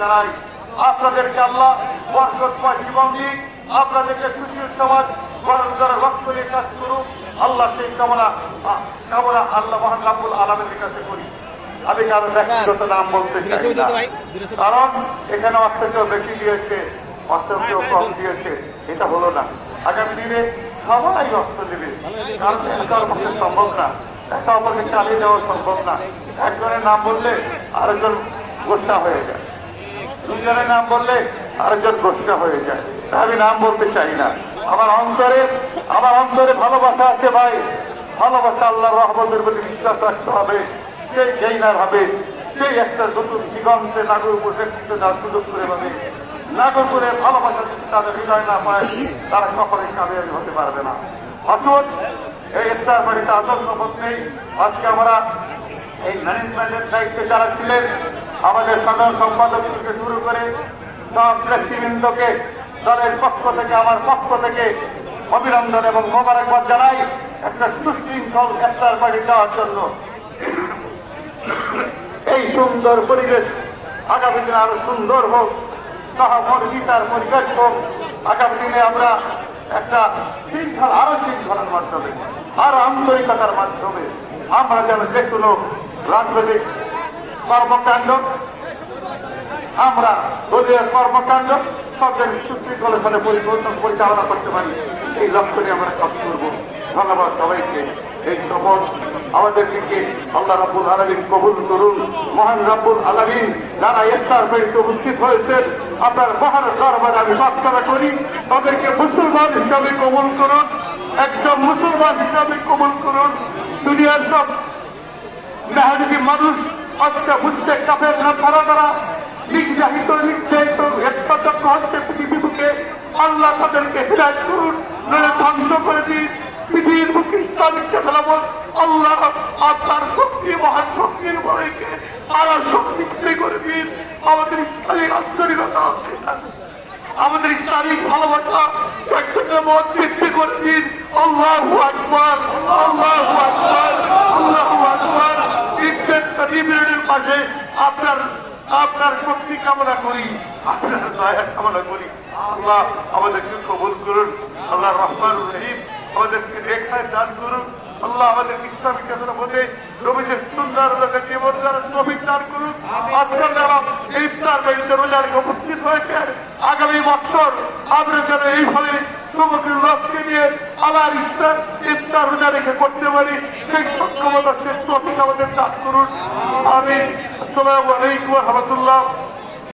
জানাই। আপনাদেরকে আল্লাহ বরকতময় জীবন দিক, আপনাদেরকে সুশীল সমাজ গঠন করার লক্ষ্য নিয়ে কাজ করুন। আল্লাহ সেই কামনা আল্লাহ মহান রাব্বুল আলামিনের কাছে করি। আমি কারো ব্যক্তিগত নাম বলতে চাই না, কারণ এখানে অর্থ কেউ বেশি দিয়েছে, অর্থ কেউ কম দিয়েছে, এটা হলো না। আগামী দিনে সবাই অর্থ দেবে, কারণ একার পক্ষে সম্ভব না, একা অপরকে চালিয়ে দেওয়া সম্ভব না। একজনের নাম বললে আরেকজন গোষ্ঠা হয়ে যায়, দুজনের নাম বললে আরেকজন গোষ্ঠা হয়ে যায়। আমি নাম বলতে চাই না। আমার অন্তরে ভালোবাসা আছে ভাই, ভালোবাসা আল্লাহর রহমতের প্রতি বিশ্বাস রাখতে হবে। সেই গেইনার হবে, সেই একটা নতুন দিগন্তে নাগরপুর নেতৃত্ব দেওয়ার সুযোগ করে পাবে। নাগরপুরের ভালোবাসা যদি তাদের হৃদয় না পায়, তারা কখনোই কামিয়াবি হতে পারবে না। আসুন, এই ইফতার বাড়িতে আদর্শবোধ নেই। আজকে আমরা এই ম্যানেজমেন্টের দায়িত্বে যারা ছিলেন, আমাদের সাধারণ সম্পাদক থেকে শুরু করে সব নেতৃবৃন্দকে দলের পক্ষ থেকে, আমার পক্ষ থেকে অভিনন্দন এবং মোবারকবাদ জানাই একটা সুশৃঙ্খল ইফতার বাড়ি দেওয়ার জন্য। এই সুন্দর পরিবেশ আগামী দিনে আরো সুন্দর হোক, সহমর্মিতার পরিবেশ হোক। আগামী দিনে আমরা একটা শৃঙ্খলার মাধ্যমে, আরো আন্তরিকতার মাধ্যমে আমরা যেন যে কোনো রাজনৈতিক কর্মকাণ্ড, আমরা দলীয় কর্মকাণ্ড সব যেন সুশৃঙ্খলের সাথে পরিচালনা করতে পারি, এই লক্ষ্য নিয়ে আমরা কাজ করব। ধন্যবাদ সবাইকে। এই শপথ আমাদেরকে আল্লাহ রাব্বুল আলামিন কবুল করুন। মহান রাব্বুল আলামিন যারা ইফতার বাড়িতে উপস্থিত হয়েছেন, আপনার মহান দরবারে আমি প্রার্থনা করি তাদেরকে মুসলমান হিসাবে কবুল করুন, একজন মুসলমান হিসাবে কবুল করুন। দুনিয়ার সব মেহনতি মানুষ আজকে বুঝতে কাফের না তারা নির্যাতিত নির্যাতিত হেৎপাতজ্ঞ হচ্ছে পৃথিবীকে। আল্লাহ তাদেরকে হিদায়াত করুন, নইলে ধ্বংস করে দিন পৃথিবীর মুখে ইসলামিক খেলাফত। আল্লাহ আপনার শক্তি, মহান শক্তির বড়কে আরো শক্তিশালী করে দিন। আমাদের ইসলামিক আন্তরিকতা, আমাদের ইসলামিক ভালোবাসা প্রত্যেকের মত বৃদ্ধি করে দিন। আল্লাহু আকবার, আল্লাহু আকবার, আল্লাহু আকবার। ইজ্জতের পাশে আপনার শক্তি কামনা করি, আপনার দয়া কামনা করি। আল্লাহ আমাদেরকে কবুল করুন। আল্লাহ রহমানুর রহিম আমাদেরকে রেখায় দান করুন। আল্লাহ আমাদের ইসলামিক চেতনা বোধে রবিদের সুন্দর জীবন দ্বারা শ্রমিক দান করুন। আজকাল যারা ইফতার বাড়িতে রোজা রেখে উপস্থিত হয়েছে, আগামী বছর আমরা যেন এইভাবে সমগ্র লক্ষ্যে নিয়ে আল্লাহর ইফতার রোজা রেখে করতে পারি, সেই সক্ষমতা, সেই শ্রমিক আমাদের দান করুন। আমি আসসালামু আলাইকুম ওয়া রাহমাতুল্লাহ।